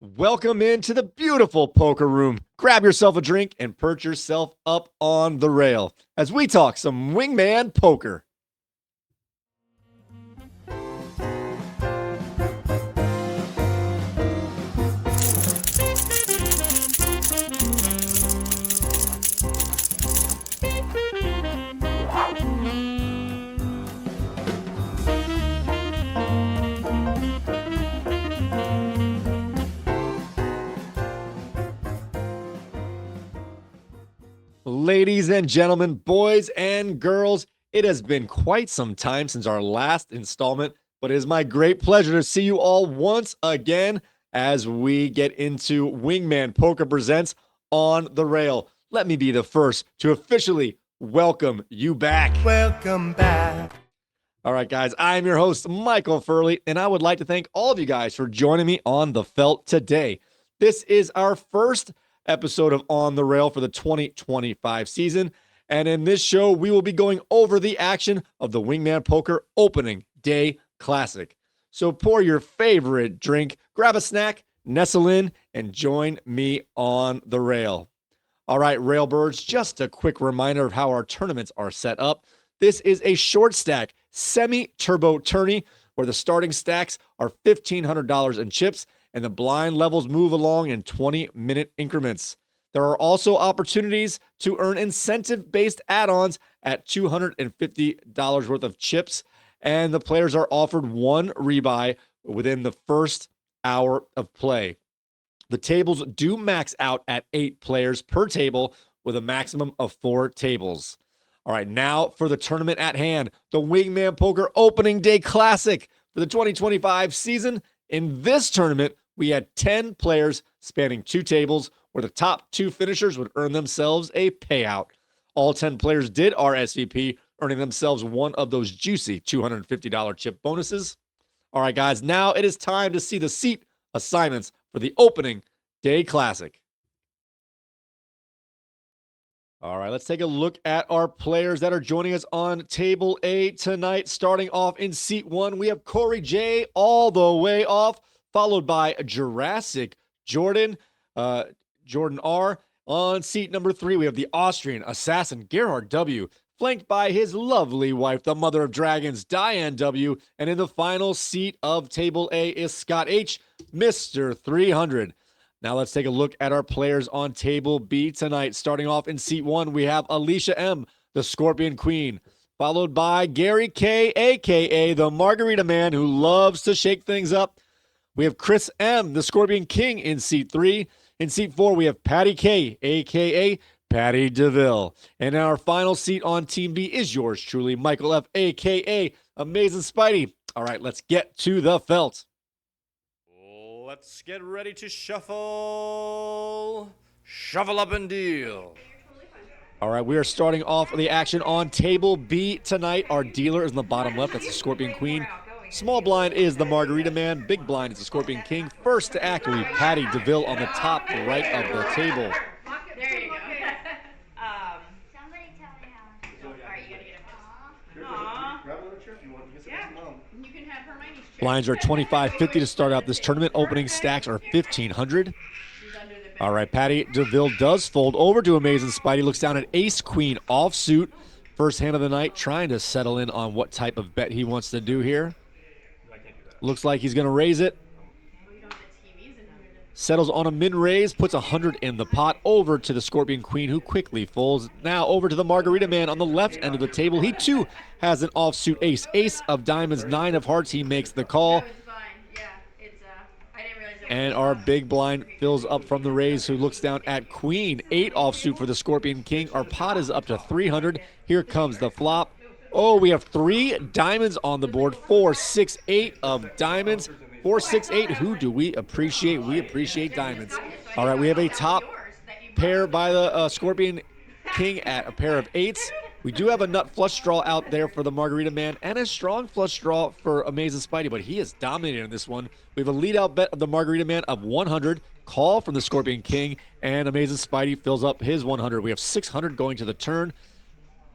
Welcome into the beautiful poker room. Grab yourself a drink and perch yourself up on the rail as we talk some Wingman poker. Ladies and gentlemen, boys and girls, it has been quite some time since our last installment, but it is my great pleasure to see you all once again as we get into Wingman Poker Presents On the Rail. Let me be the first to officially welcome you back. Welcome back. All right, guys, I'm your host, Michael Furley, and I would like to thank all of you guys for joining me on the felt today. This is our first episode of On the Rail for the 2025 season, and in this show, we will be going over the action of the Wingman Poker Opening Day Classic. So pour your favorite drink, grab a snack, nestle in, and join me on the rail. All right, Railbirds, just a quick reminder of how our tournaments are set up. This is a short stack semi-turbo tourney where the starting stacks are $1,500 in chips and the blind levels move along in 20-minute increments. There are also opportunities to earn incentive-based add-ons at $250 worth of chips, and the players are offered one rebuy within the first hour of play. The tables do max out at 8 players per table with a maximum of 4 tables. All right, now for the tournament at hand, the Wingman Poker Opening Day Classic for the 2025 season. In this tournament, we had 10 players spanning 2 tables where the top 2 finishers would earn themselves a payout. All 10 players did RSVP, earning themselves one of those juicy $250 chip bonuses. All right, guys, now it is time to see the seat assignments for the Opening Day Classic. All right, let's take a look at our players that are joining us on Table A tonight. Starting off in seat 1, we have Corey J all the way off, followed by Jurassic Jordan, Jordan R. On seat number 3, we have the Austrian assassin Gerhard W., flanked by his lovely wife, the mother of dragons, Diane W. And in the final seat of Table A is Scott H., Mr. 300. Now let's take a look at our players on Table B tonight. Starting off in seat 1, we have Alicia M., the Scorpion Queen, followed by Gary K., a.k.a. the Margarita Man who loves to shake things up. We have Chris M., the Scorpion King, in seat 3. In seat 4, we have Patti K., a.k.a. Patti D'Ville. And our final seat on Team B is yours truly, Michael F., a.k.a. Amazing Spidey. All right, let's get to the felt. Let's get ready to shuffle. Shuffle up and deal. All right, we are starting off the action on Table B tonight. Our dealer is in the bottom left. That's the Scorpion Queen. Small blind is the Margarita Man. Big blind is the Scorpion King. First to act will be Patti D'Ville on the top right of the table. There you go. Somebody tell me how. All right, you gotta get it. Aww. Grab another chip you want. Yeah. You can have Hermione's chip. Blinds are $25.50 to start out this tournament. Opening stacks are $1,500. All right, Patti D'Ville does fold over to Amazing Spidey. Looks down at Ace Queen offsuit. First hand of the night, trying to settle in on what type of bet he wants to do here. Looks like he's going to raise it. Settles on a min-raise, puts 100 in the pot, over to the Scorpion Queen, who quickly folds. Now over to the Margarita Man on the left end of the table. He, too, has an offsuit ace. Ace of diamonds, 9 of hearts. He makes the call. And our big blind fills up from the raise, who looks down at Queen. 8 offsuit for the Scorpion King. Our pot is up to 300. Here comes the flop. Oh, we have 3 diamonds on the board. 4, 6, 8 of diamonds. 4, 6, 8. Who do we appreciate? We appreciate diamonds. All right, we have a top pair by the Scorpion King at a pair of 8s. We do have a nut flush draw out there for the Margarita Man and a strong flush draw for Amazing Spidey, but he is dominating in this one. We have a lead-out bet of the Margarita Man of 100, call from the Scorpion King, and Amazing Spidey fills up his 100. We have 600 going to the turn.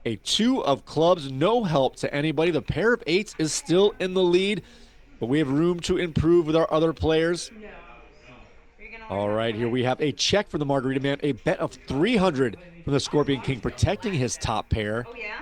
A 2 of clubs, no help to anybody. The pair of 8s is still in the lead, but we have room to improve with our other players. All right, here we have a check for the Margarita Man, a bet of 300 from the Scorpion King, protecting his top pair. Oh, yeah?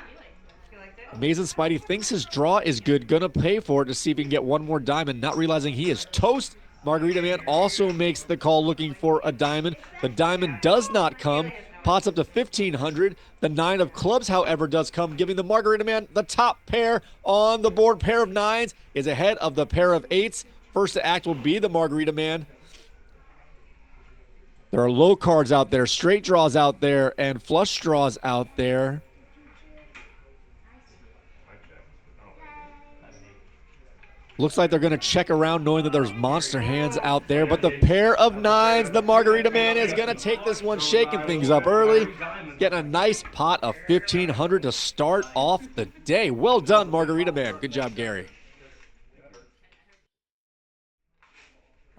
He likes it? Amazing Spidey thinks his draw is good, gonna pay for it to see if he can get one more diamond, not realizing he is toast. Margarita Man also makes the call looking for a diamond. The diamond does not come. Pots up to 1,500. The 9 of clubs, however, does come, giving the Margarita Man the top pair on the board. Pair of 9s is ahead of the pair of 8s. First to act will be the Margarita Man. There are low cards out there, straight draws out there, and flush draws out there. Looks like they're going to check around knowing that there's monster hands out there, but the pair of 9s, the Margarita Man is going to take this one, shaking things up early, getting a nice pot of 1,500 to start off the day. Well done, Margarita Man. Good job, Gary.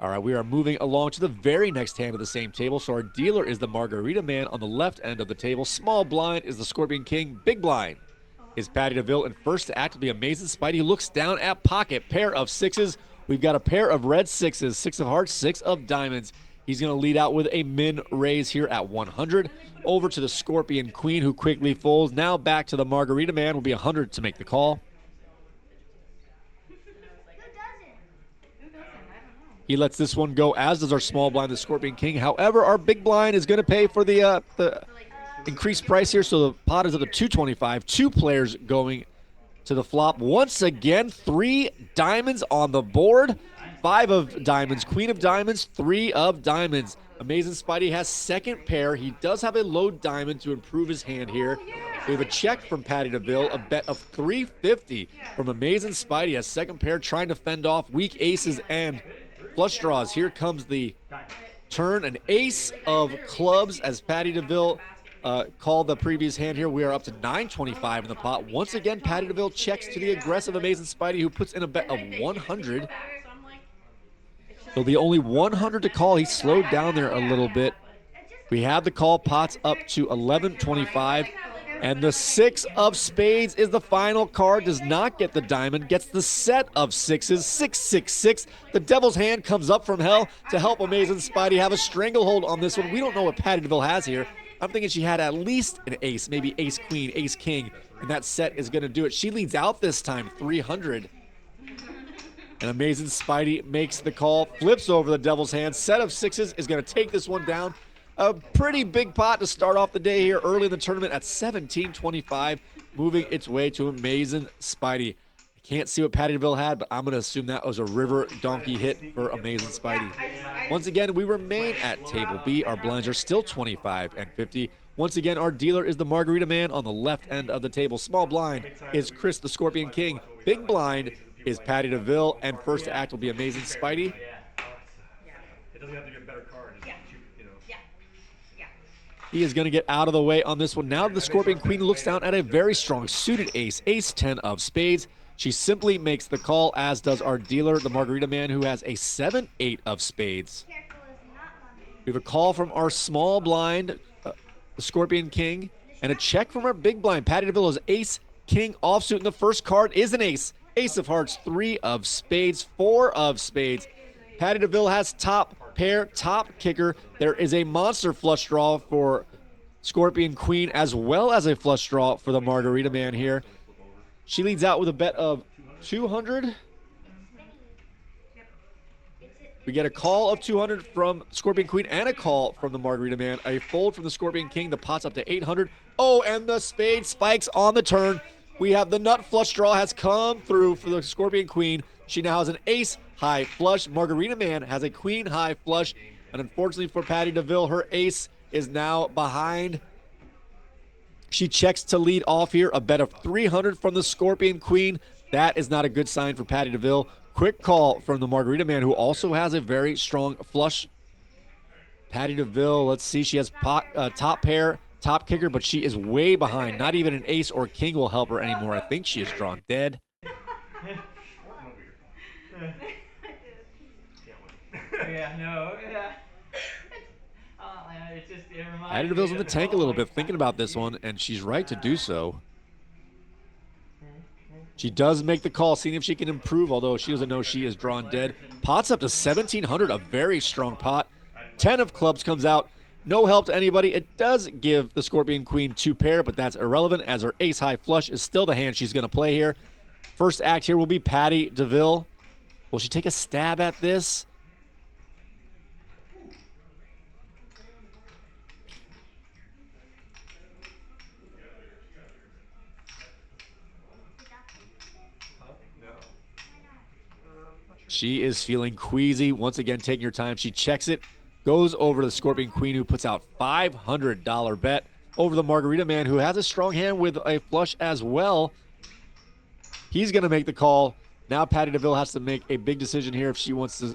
All right, we are moving along to the very next hand of the same table. So our dealer is the Margarita Man on the left end of the table. Small blind is the Scorpion King. Big blind is Patti D'Ville. And first to act will be Amazing Spidey. Looks down at pocket. Pair of 6s. We've got a pair of red 6s. 6 of hearts, 6 of diamonds. He's going to lead out with a min raise here at 100. Over to the Scorpion Queen, who quickly folds. Now back to the Margarita Man. Will be 100 to make the call. He lets this one go, as does our small blind, the Scorpion King. However, our big blind is going to pay for the increased price here, so the pot is up to 225. 2 players going to the flop. Once again, 3 diamonds on the board. 5 of diamonds, Queen of diamonds, 3 of diamonds. Amazing Spidey has second pair. He does have a low diamond to improve his hand here. We have a check from Patti D'Ville, a bet of 350 from Amazing Spidey as second pair, trying to fend off weak aces and flush draws. Here comes the turn, an ace of clubs as Patti D'Ville called the previous hand here. We are up to 925 in the pot. Once again, Patti D'Ville checks to the aggressive Amazing Spidey, who puts in a bet of 100. There'll be only 100 to call. He slowed down there a little bit. We have the call. Pots up to 1125. And the 6 of spades is the final card. Does not get the diamond. Gets the set of 6s. 666. The devil's hand comes up from hell to help Amazing Spidey have a stranglehold on this one. We don't know what Patti D'Ville has here. I'm thinking she had at least an ace, maybe ace queen, ace king, and that set is going to do it. She leads out this time, 300. And Amazing Spidey makes the call, flips over the devil's hand. Set of 6s is going to take this one down. A pretty big pot to start off the day here early in the tournament at 1725, moving its way to Amazing Spidey. I can't see what Patti D'Ville had, but I'm going to assume that was a river donkey hit for Amazing Spidey. Once again, we remain at table B. Our blinds are still 25 and 50. Once again, our dealer is the Margarita Man on the left end of the table. Small blind is Chris the Scorpion King. Big blind is Patti D'Ville, and first to act will be Amazing Spidey. It doesn't have to be a better card. He is going to get out of the way on this one. Now the Scorpion Queen looks down at a very strong suited ace, ace 10 of spades. She simply makes the call, as does our dealer, the Margarita Man, who has a 7-8 of spades. We have a call from our small blind, the Scorpion King, and a check from our big blind. Patti D'Ville is ace, king, offsuit, and the first card is an ace. Ace of hearts, 3 of spades, 4 of spades. Patti D'Ville has top pair, top kicker. There is a monster flush draw for Scorpion Queen, as well as a flush draw for the Margarita Man here. She leads out with a bet of 200. We get a call of 200 from Scorpion Queen and a call from the Margarita Man. A fold from the Scorpion King. The pot's up to 800. Oh, and the spade spikes on the turn. We have the nut flush draw has come through for the Scorpion Queen. She now has an ace high flush. Margarita Man has a queen high flush. And unfortunately for Patti D'Ville, her ace is now behind. She checks to lead off here. A bet of 300 from the Scorpion Queen. That is not a good sign for Patti D'Ville. Quick call from the Margarita Man, who also has a very strong flush. Patti D'Ville, let's see. She has top pair, top kicker, but she is way behind. Not even an ace or king will help her anymore. I think she is drawn dead. Yeah, no, yeah. Oh, man, it reminds Patti me D'Ville's in of the tank a little bit, thinking about this one, and she's right to do so. She does make the call, seeing if she can improve, although she doesn't know she is drawn dead. Pot's up to 1,700, a very strong pot. 10 of clubs comes out. No help to anybody. It does give the Scorpion Queen 2 pair, but that's irrelevant as her ace high flush is still the hand she's going to play here. First act here will be Patti D'Ville. Will she take a stab at this? She is feeling queasy. Once again, taking her time. She checks it, goes over to the Scorpion Queen, who puts out $500 bet over the Margarita Man, who has a strong hand with a flush as well. He's going to make the call. Now Patti D'Ville has to make a big decision here if she wants to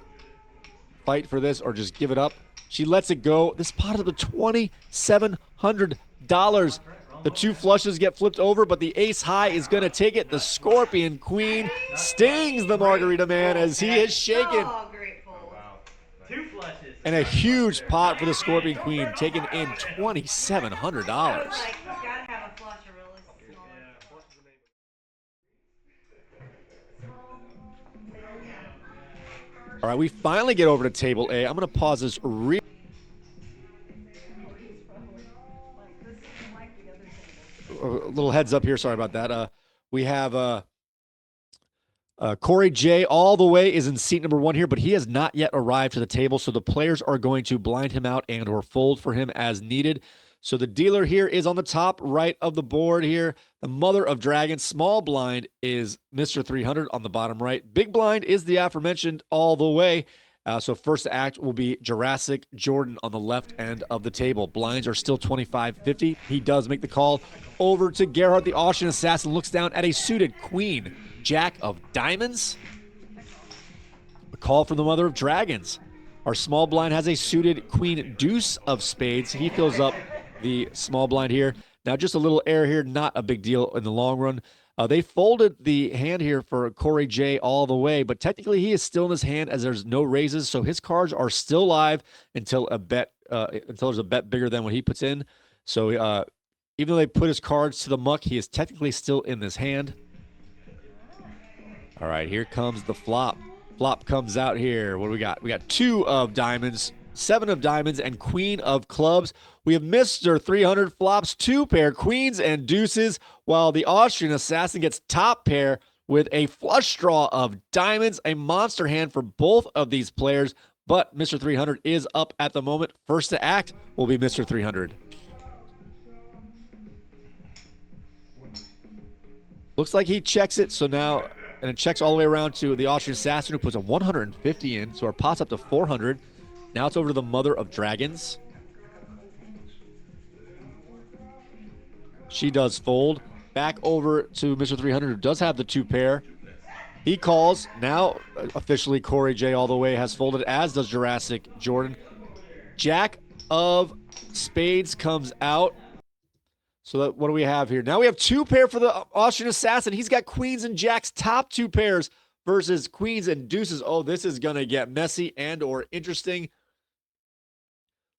fight for this or just give it up. She lets it go. This pot of the $2,700. The 2 flushes get flipped over, but the ace high is going to take it. The Scorpion Queen stings the Margarita Man as he is shaken. So grateful. Wow. 2 flushes. And a huge pot for the Scorpion Queen, taking in $2,700. Like, you gotta have a flush or real smaller. Yeah, plus is amazing. All right, we finally get over to table A. I'm going to pause this real. A little heads up here. Sorry about that. We have Corey J all the way is in seat number 1 here, but he has not yet arrived to the table, so the players are going to blind him out and or fold for him as needed. So the dealer here is on the top right of the board here. The Mother of Dragons. Small blind is Mr. 300 on the bottom right. Big blind is the aforementioned all the way. So first act will be Jurassic Jordan on the left end of the table. Blinds are still 25-50. He does make the call over to Gerhardt. The Austrian Assassin looks down at a suited Queen Jack of Diamonds. A call from the Mother of Dragons. Our small blind has a suited Queen Deuce of Spades. He fills up the small blind here. Now just a little error here, not a big deal in the long run. They folded the hand here for Corey J all the way, but technically he is still in his hand as there's no raises, so his cards are still live until there's a bet bigger than what he puts in. So even though they put his cards to the muck, he is technically still in this hand. All right, here comes the flop. Flop comes out here. What do we got? We got 2 of diamonds, 7 of diamonds, and Queen of clubs. We have Mr. 300 flops 2 pair, queens and deuces, while the Austrian Assassin gets top pair with a flush draw of diamonds, a monster hand for both of these players, but Mr. 300 is up at the moment. First to act will be Mr. 300. Looks like he checks it, so now, and it checks all the way around to the Austrian Assassin, who puts a 150 in, so our pot's up to 400. Now it's over to the Mother of Dragons. She does fold. Back over to Mr. 300, who does have the 2 pair. He calls. Now, officially, Corey J all the way has folded, as does Jurassic Jordan. Jack of Spades comes out. So what do we have here? Now we have 2 pair for the Austrian Assassin. He's got queens and jacks, top 2 pairs versus queens and deuces. Oh, this is going to get messy and or interesting.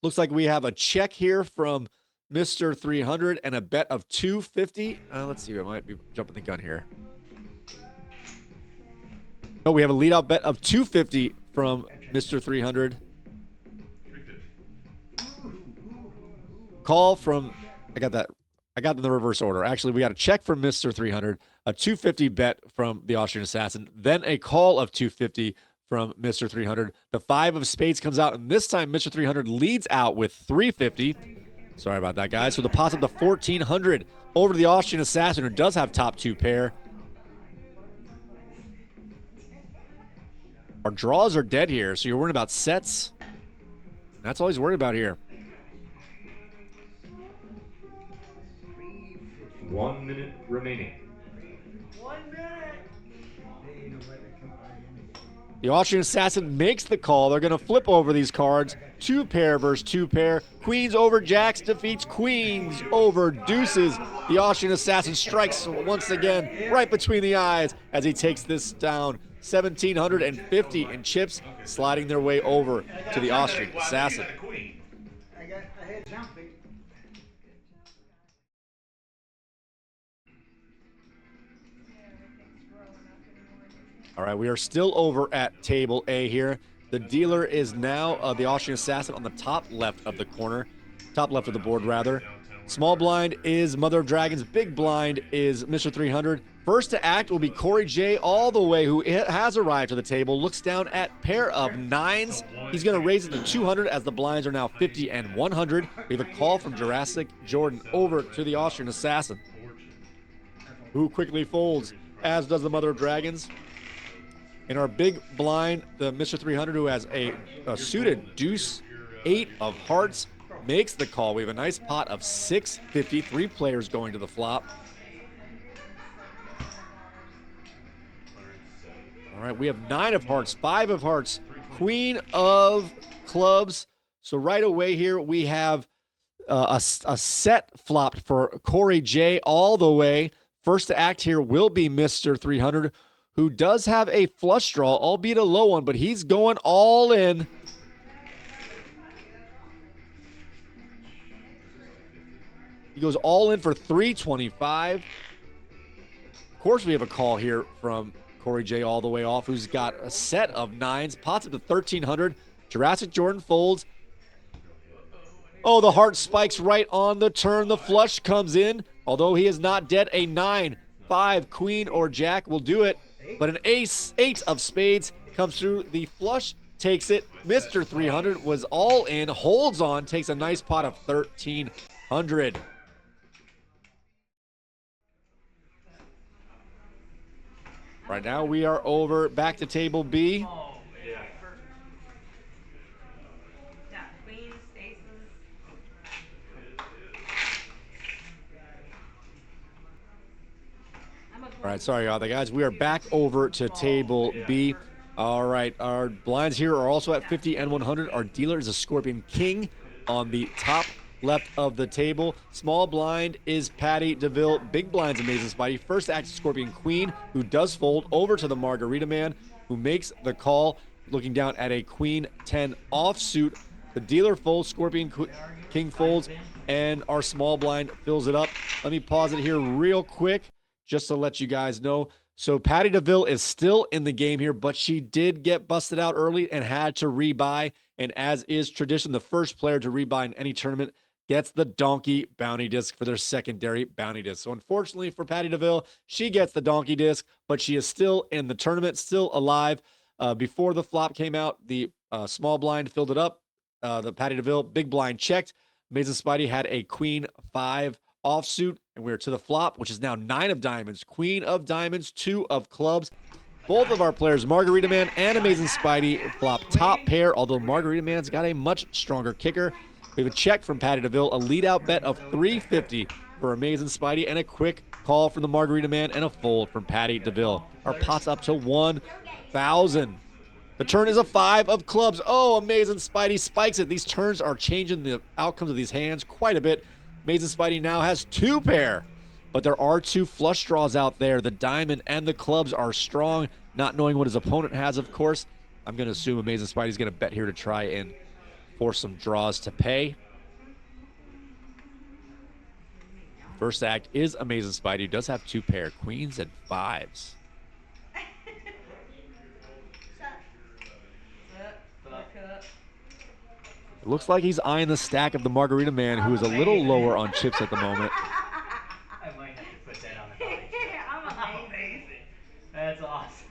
Looks like we have a check here from Mr. 300 and a bet of 250. Let's see. I might be jumping the gun here. Oh, we have a lead out bet of 250 from Mr. 300. Call from, I got that in the reverse order. Actually, we got a check from Mr. 300, a 250 bet from the Austrian Assassin, then a call of 250 from Mr. 300. The 5 of spades comes out, and this time Mr. 300 leads out with 350. Sorry about that, guys. So the pot's up to 1,400 over to the Austrian Assassin, who does have top 2 pair. Our draws are dead here, so you're worrying about sets. That's all he's worried about here. 1 minute remaining. 1 minute. The Austrian Assassin makes the call. They're going to flip over these cards. 2 pair versus 2 pair. Queens over jacks defeats queens over deuces. The Austrian Assassin strikes once again right between the eyes as he takes this down. 1,750 in chips, sliding their way over to the Austrian Assassin. I had jumping. All right, we are still over at table A here. The dealer is now the Austrian Assassin on the top left of the corner, top left of the board, rather. Small blind is Mother of Dragons. Big blind is Mr. 300. First to act will be Corey J all the way, who has arrived to the table. Looks down at pair of nines. He's going to raise it to 200 as the blinds are now 50 and 100. We have a call from Jurassic Jordan over to the Austrian Assassin, who quickly folds, as does the Mother of Dragons. In our big blind, the Mr. 300, who has a suited deuce, 8 of hearts, makes the call. We have a nice pot of 650, 3 players going to the flop. All right, we have 9 of hearts, 5 of hearts, queen of clubs. So right away here, we have a set flopped for Corey J all the way. First to act here will be Mr. 300, who does have a flush draw, albeit a low one, but he's going all in. He goes all in for 325. Of course, we have a call here from Corey J all the way off, who's got a set of nines. Pots up to 1,300. Jurassic Jordan folds. Oh, the heart spikes right on the turn. The flush comes in, although he is not dead. A 9, 5, queen, or jack will do it. But an ace, 8 of spades comes through. The flush takes it. Mr. 300 was all in, holds on, takes a nice pot of 1,300. Right now we are over back to table B. Yeah, queens, aces. All right, sorry, guys. We are back over to table B. All right, our blinds here are also at 50 and 100. Our dealer is a Scorpion King on the top left of the table. Small blind is Patti D'Ville. Big blind's Amazing Spidey. First act Scorpion Queen, who does fold over to the Margarita Man, who makes the call, looking down at a Queen 10 offsuit. The dealer folds, Scorpion King folds, and our small blind fills it up. Let me pause it here real quick just to let you guys know. So Patti D'Ville is still in the game here, but she did get busted out early and had to rebuy. And as is tradition, the first player to rebuy in any tournament gets the donkey bounty disc for their secondary bounty disc. So unfortunately for Patti D'Ville, she gets the donkey disc, but she is still in the tournament, still alive. Before the flop came out, the small blind filled it up. The Patti D'Ville big blind checked. Amazing Spidey had a queen 5 offsuit, and we're to the flop, which is now 9 of diamonds, queen of diamonds, 2 of clubs. Both of our players, Margarita Man and Amazing Spidey, flop top pair, although Margarita Man's got a much stronger kicker. We have a check from Patti D'Ville, a lead-out bet of 350 for Amazing Spidey, and a quick call from the Margarita Man and a fold from Patti D'Ville. Our pot's up to 1,000. The turn is a 5 of clubs. Oh, Amazing Spidey spikes it. These turns are changing the outcomes of these hands quite a bit. Amazing Spidey now has 2 pair, but there are 2 flush draws out there. The diamond and the clubs are strong, not knowing what his opponent has, of course. I'm going to assume Amazing Spidey's going to bet here to try and force some draws to pay. First act is Amazing Spidey, who does have 2 pair, queens and 5s. It looks like he's eyeing the stack of the Margarita Man, who is a little lower on chips at the moment. I might have to put that on the body. I'm amazing. That's awesome.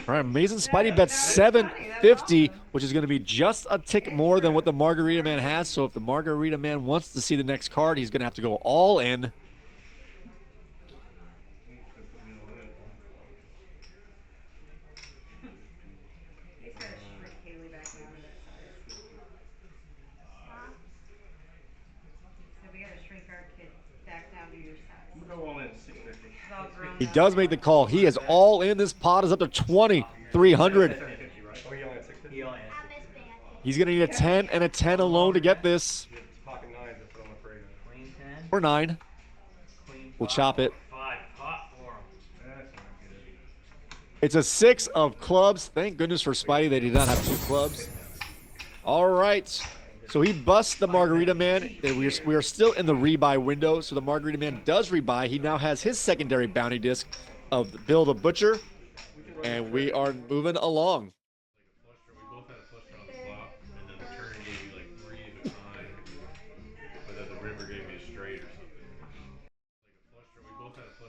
All right, Amazing Spidey bets 750, which is going to be just a tick more than what the Margarita Man has. So if the Margarita Man wants to see the next card, he's going to have to go all in. He's got to shrink Haley back down to that size. So we got to shrink our kid back down to your size. We'll go all in 650. He's all grown He up. does make the call. He is all in. This pot is up to 2,300. 750, right? Oh, he only had 650? He only has He's going to need a 10 and a 10 alone to get this. You have pocket 9s, that's what I'm afraid of. Queen 10, Or 9. Queen 5. We'll chop it. 5 pot for him. That's not good. It's a 6 of clubs. Thank goodness for Spidey they did not have 2 clubs. All right. So he busts the Margarita Man. We are still in the rebuy window, so the Margarita Man does rebuy. He now has his secondary bounty disc of Bill the Butcher, and we are moving along.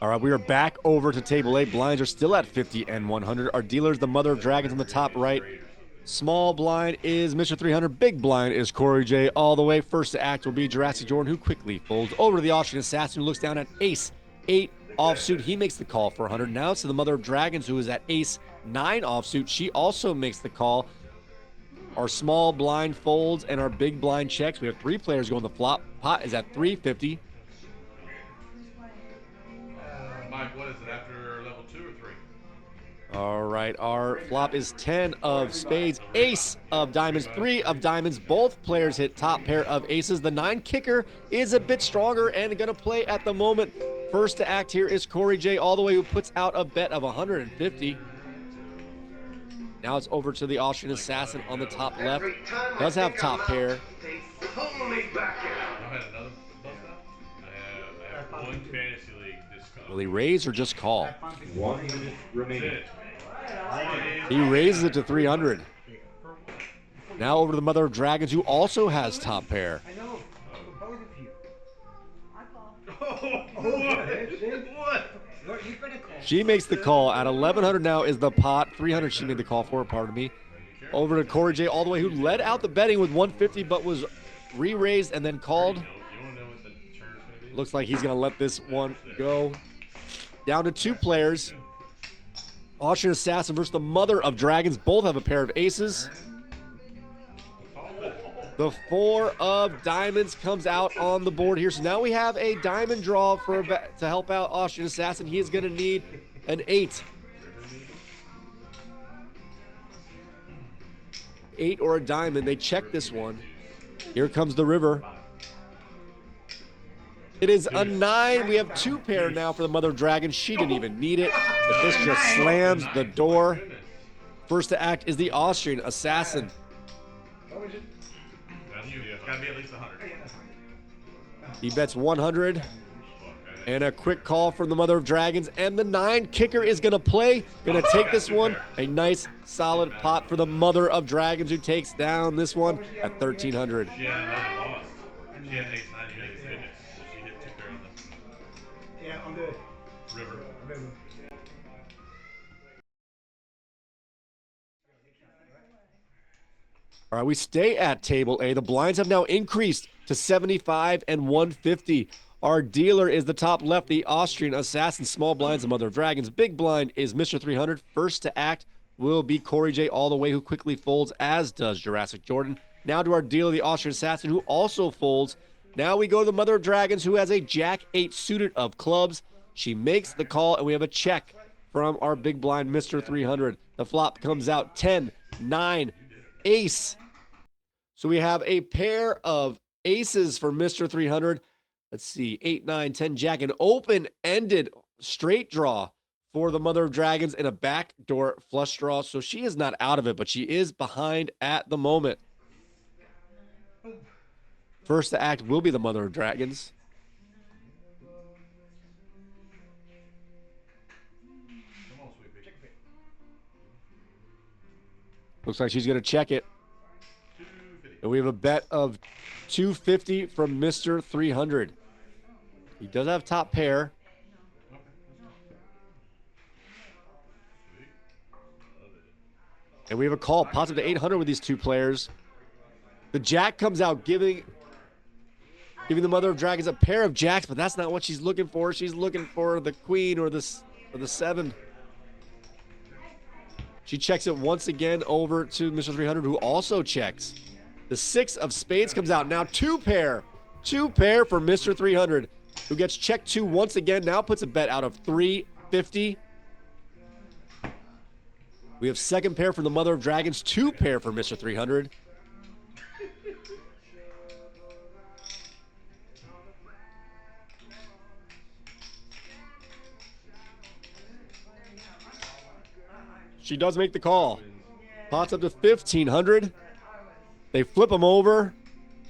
All right, we are back over to table A. Blinds are still at 50 and 100. Our dealer is the Mother of Dragons on the top right. Small blind is Mr. 300. Big blind is Corey J. All the way. First to act will be Jurassic Jordan, who quickly folds over to the Austrian Assassin, who looks down at ace 8 offsuit. He makes the call for 100. Now it's to the Mother of Dragons, who is at ace 9 offsuit. She also makes the call. Our small blind folds and our big blind checks. We have 3 players going. The flop pot is at 350. Mike, what is it, after level 2 or 3? All right, our flop is 10 of spades, ace of diamonds, 3 of diamonds. Both players hit top pair of aces. The 9 kicker is a bit stronger and going to play at the moment. First to act here is Corey J. All the way, who puts out a bet of 150. Now it's over to the Austrian Assassin on the top left. Does have top pair. I had another bust out? I have one fantasy league discount. Will he raise or just call? 1 minute remaining. He raises it to 300. Now over to the Mother of Dragons, who also has top pair. I know, for both of you. I call. What? You're gonna call. She makes the call. At 1,100 now is the pot. 300 she made the call for, pardon me. Over to Corey J. all the way, who led out the betting with 150, but was re-raised and then called. You want to know what the turn is going to be? Looks like he's going to let this one go. Down to 2 players. Austrian Assassin versus the Mother of Dragons. Both have a pair of aces. The 4 of diamonds comes out on the board here. So now we have a diamond draw for to help out Austrian Assassin. He is going to need an 8. 8 or a diamond. They check this one. Here comes the river. It is a 9. We have 2 pair now for the Mother of Dragons. She didn't even need it. But this just slams the door. First to act is the Austrian Assassin. It's got to be at least 100. He bets 100. And a quick call from the Mother of Dragons. And the 9 kicker is going to play. Going to take this one. A nice solid pot for the Mother of Dragons, who takes down this one at 1,300. She had another loss. She had ace 9, you had fitness. So she hit 2 pair on Yeah, on the the river. river. All right, we stay at table A. The blinds have now increased to 75 and 150. Our dealer is the top left, the Austrian Assassin. Small blinds, the Mother of Dragons. Big blind is Mr. 300. First to act will be Corey J. all the way, who quickly folds, as does Jurassic Jordan. Now to our dealer, the Austrian Assassin, who also folds. Now we go to the Mother of Dragons, who has a Jack 8 suited of clubs. She makes the call, and we have a check from our big blind, Mr. 300. The flop comes out 10, 9, ace. So we have a pair of aces for Mr. 300. Let's see, 8, 9, 10, Jack. An open-ended straight draw for the Mother of Dragons and a backdoor flush draw. So she is not out of it, but she is behind at the moment. First to act will be the Mother of Dragons. Come on, sweet bitch. Looks like she's going to check it. 250. And we have a bet of 250 from Mr. 300. He does have top pair. Okay. Sweet. Love it. And we have a call, pots up to 800 with these 2 players. The Jack comes out giving the Mother of Dragons a pair of jacks, but that's not what she's looking for. She's looking for the queen or the 7. She checks it once again over to Mr. 300, who also checks. The 6 of spades comes out. Now 2 pair. 2 pair for Mr. 300, who gets checked 2 once again. Now puts a bet out of 350. We have 2nd pair for the Mother of Dragons. 2 pair for Mr. 300. She does make the call. Pots up to 1,500. They flip them over.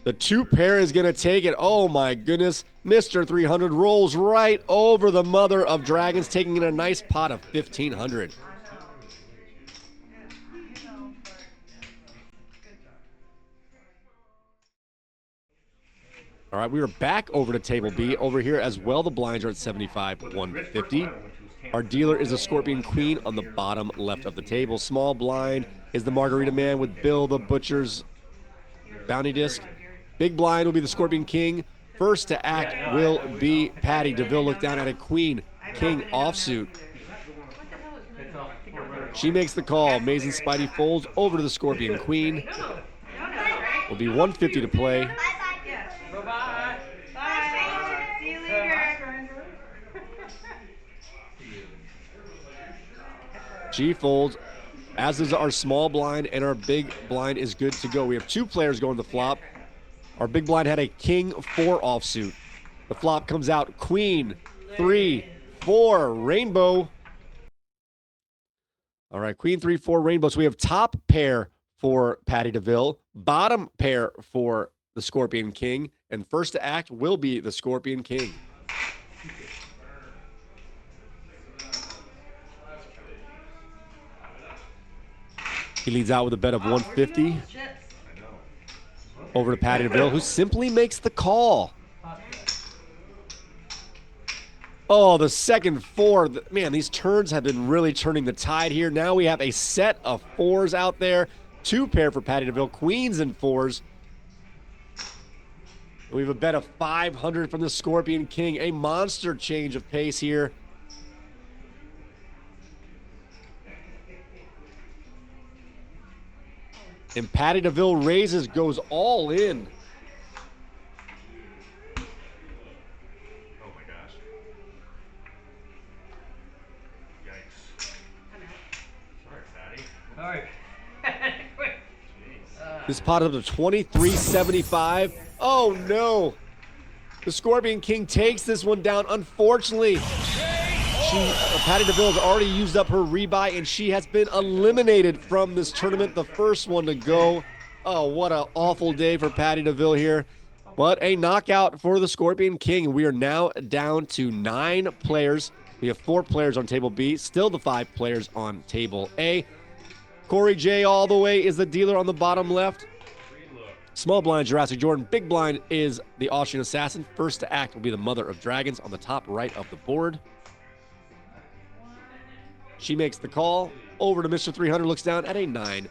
The 2 pair is going to take it. Oh, my goodness. Mr. 300 rolls right over the Mother of Dragons, taking in a nice pot of 1,500. All right, we are back over to table B. Over here as well, the blinds are at 75, 150. Our dealer is a Scorpion Queen on the bottom left of the table. Small blind is the Margarita Man with Bill the Butcher's bounty disc. Big blind will be the Scorpion King. First to act will be Patti D'Ville. Look down at a Queen King offsuit. It's all She makes the call. Amazing Spidey folds over to the Scorpion Queen. Will be 150 to play. Yes. Bye-bye. Bye. See you later. She folds, as is our small blind, and our big blind is good to go. We have 2 players going to flop. Our big blind had a King 4 offsuit. The flop comes out Queen 3, 4, Rainbow. All right, Queen 3, 4, Rainbow. So we have top pair for Patti D'Ville, bottom pair for the Scorpion King, and first to act will be the Scorpion King. He leads out with a bet of 150 over to Patti D'Ville, who simply makes the call. Oh, the second 4. Man, these turns have been really turning the tide here. Now we have a set of 4s out there. 2 pair for Patti D'Ville, queens and 4s. We have a bet of 500 from the Scorpion King. A monster change of pace here. And Patti D'Ville raises, goes all in. Oh my gosh. Yikes. Sorry, Patty. Sorry. Quick. This pot up to 23.75. Oh no. The Scorpion King takes this one down. Unfortunately, Patti D'Ville has already used up her rebuy, and she has been eliminated from this tournament. The first one to go. Oh, what an awful day for Patti D'Ville here. But a knockout for the Scorpion King. We are now down to 9 players. We have 4 players on table B. Still the 5 players on table A. Corey J all the way is the dealer on the bottom left. Small blind, Jurassic Jordan. Big blind is the Austrian Assassin. First to act will be the Mother of Dragons on the top right of the board. She makes the call. Over to Mr. 300, looks down at a 9-10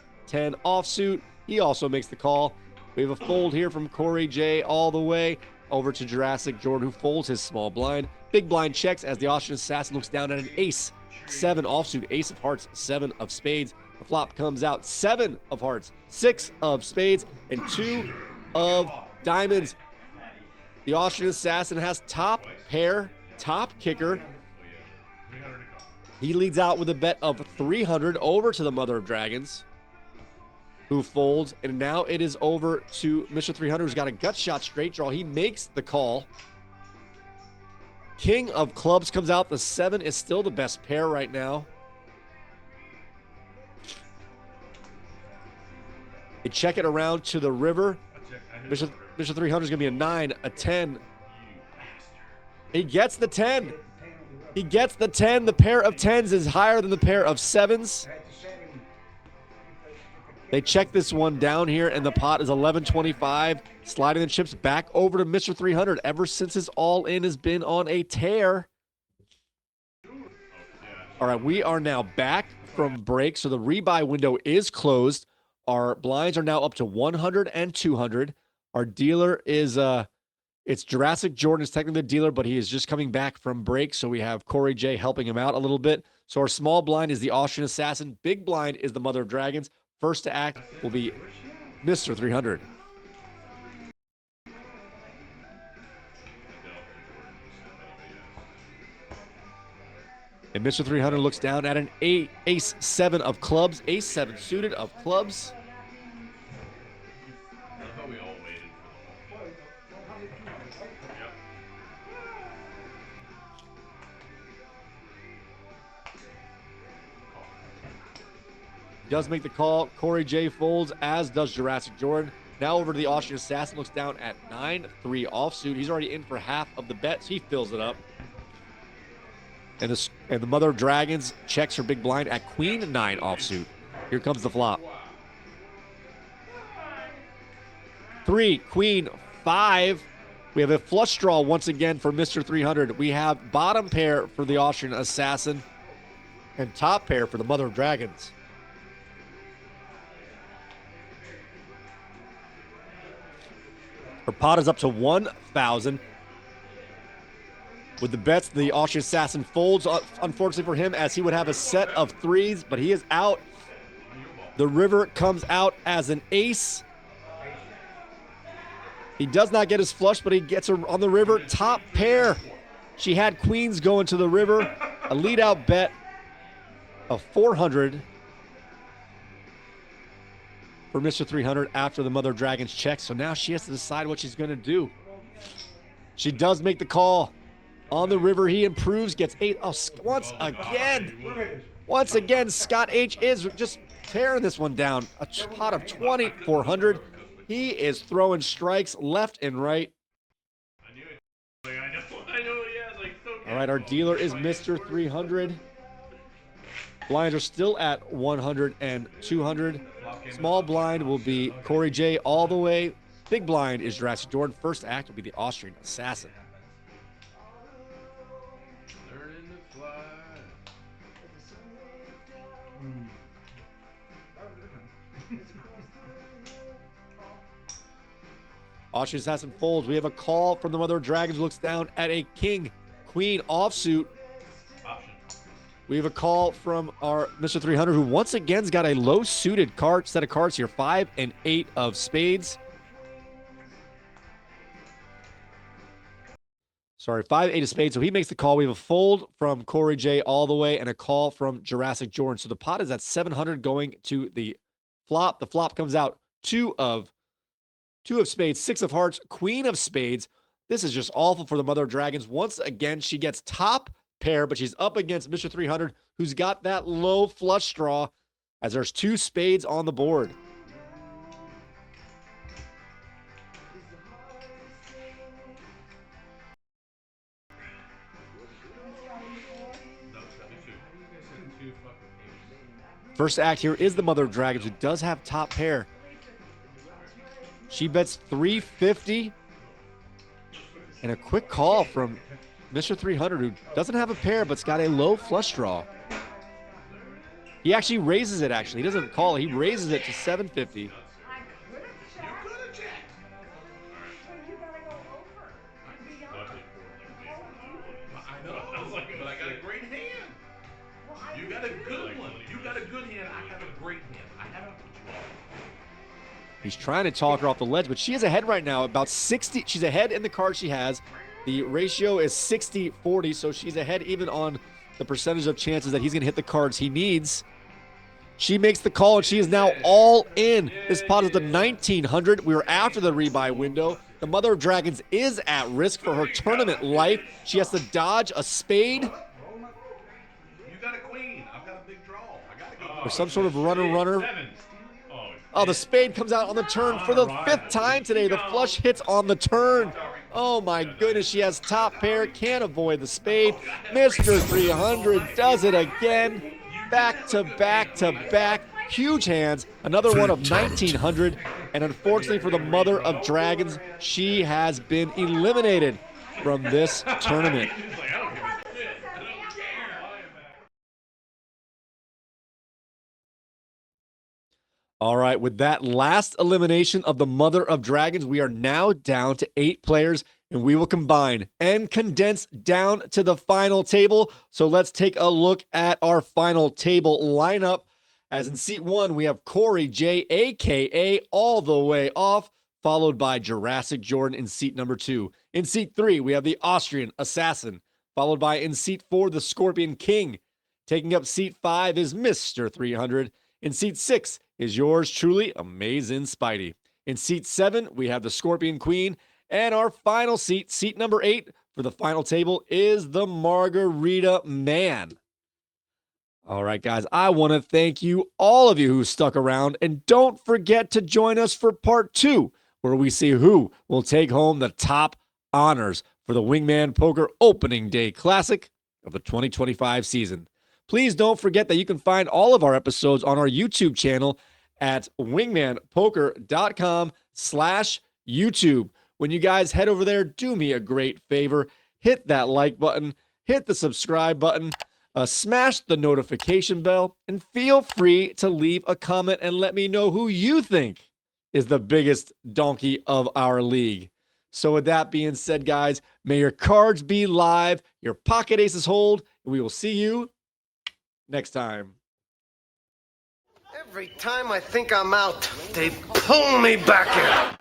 offsuit. He also makes the call. We have a fold here from Corey J all the way over to Jurassic Jordan, who folds his small blind. Big blind checks as the Austrian Assassin looks down at an ace. 7 offsuit, ace of hearts, 7 of spades. The flop comes out 7 of hearts, 6 of spades, and 2 of diamonds. The Austrian Assassin has top pair, top kicker. He leads out with a bet of 300 over to the Mother of Dragons, who folds. And now it is over to Mr. 300, who's got a gut shot straight draw. He makes the call. King of clubs comes out. The 7 is still the best pair right now. They check it around to the river. Mr. 300 is going to be a 9, a 10. He gets the 10. He gets the 10. The pair of 10s is higher than the pair of 7s. They check this one down here, and the pot is 11.25. Sliding the chips back over to Mr. 300. Ever since his all-in has been on a tear. All right, we are now back from break, so the rebuy window is closed. Our blinds are now up to 100 and 200. Our dealer is it's Jurassic Jordan is technically the dealer, but he is just coming back from break, so we have Corey J helping him out a little bit. So our small blind is the Austrian Assassin. Big blind is the Mother of Dragons. First to act will be Mr. 300. And Mr. 300 looks down at an ace 7 of clubs, ace 7 suited of clubs. I thought we all waited for Yep. Does make the call. Corey J folds, as does Jurassic Jordan. Now over to the Austrian Assassin, looks down at 9-3 offsuit. He's already in for half of the bets. He fills it up. And the Mother of Dragons checks her big blind at Queen 9 offsuit. Here comes the flop. 3, Queen 5. We have a flush draw once again for Mr. 300. We have bottom pair for the Austrian Assassin and top pair for the Mother of Dragons. Her pot is up to 1,000. With the bets, the Austrian Assassin folds, unfortunately for him, as he would have a set of threes, but he is out. The river comes out as an ace. He does not get his flush, but he gets her on the river. Top pair. She had queens going to the river. A lead out bet of 400 for Mr. 300 after the Mother of Dragons check. So now she has to decide what she's going to do. She does make the call. On the river, he improves, gets 8. Oh, once again. Once again, Scott H. is just tearing this one down. A pot of 2,400. He is throwing strikes left and right. I knew it. Like, I know, yeah, like so. All right, our dealer is Mr. 300. Blinds are still at 100 and 200. Small blind will be Corey J all the way. Big blind is Jurassic Jordan. First act will be the Austrian Assassin. Learning to fly. Austrian Assassin folds. We have a call from the Mother of Dragons. Looks down at a king, queen offsuit. Option. We have a call from our Mr. 300, who once again's got a low suited card set of cards here. 5 and 8 of spades. Sorry, 5, 8 of spades. So he makes the call. We have a fold from Corey J all the way and a call from Jurassic Jordan. So the pot is at 700 going to the flop. The flop comes out 2 of spades, 6 of hearts, queen of spades. This is just awful for the Mother of Dragons. Once again, she gets top pair, but she's up against Mr. 300, who's got that low flush draw, as there's 2 spades on the board. No, 72. First act here is the Mother of Dragons, who does have top pair. She bets 350. And a quick call from Mr. 300, who doesn't have a pair, but's got a low flush draw. He actually raises it, actually. He doesn't call it. He raises it to 750. I know, but I got a great hand. You got a good one. You got a good hand. I have a great hand. I have a draw. He's trying to talk her off the ledge, but she is ahead right now, about 60. She's ahead in the card she has. The ratio is 60-40, so she's ahead even on the percentage of chances that he's going to hit the cards he needs. She makes the call, and she is now all in. This pot is the 1,900. We were after the rebuy window. The Mother of Dragons is at risk for her tournament life. She has to dodge a spade You got a queen. I've got a big draw. I got a good or some sort of runner. 7. Oh, the spade comes out on the turn for the 5th time today. The flush hits on the turn. Oh my goodness, she has top pair, can't avoid the spade. Mr. 300 does it again. Back to back to back. Huge hands. Another one of 1,900. And unfortunately for the Mother of Dragons, she has been eliminated from this tournament. He's like, I don't give a shit. I don't care. All right, with that last elimination of the Mother of Dragons, we are now down to 8 players, and we will combine and condense down to the final table. So let's take a look at our final table lineup. As in seat 1, we have Corey J, a.k.a. all the way off, followed by Jurassic Jordan in seat number 2. In seat 3, we have the Austrian Assassin, followed by in seat 4, the Scorpion King. Taking up seat 5 is Mr. 300. In seat 6 is yours truly, Amazing Spidey. In seat 7, we have the Scorpion Queen. And our final seat, seat number 8 for the final table, is the Margarita Man. All right, guys, I want to thank you, all of you who stuck around. And don't forget to join us for part 2, where we see who will take home the top honors for the Wingman Poker Opening Day Classic of the 2025 season. Please don't forget that you can find all of our episodes on our YouTube channel at wingmanpoker.com/YouTube. when you guys head over there, do me a great favor. Hit that like button, hit the subscribe button, smash the notification bell, and feel free to leave a comment and let me know who you think is the biggest donkey of our league. So with that being said, guys, may your cards be live, your pocket aces hold, and we will see you next time. Every time I think I'm out, they pull me back in.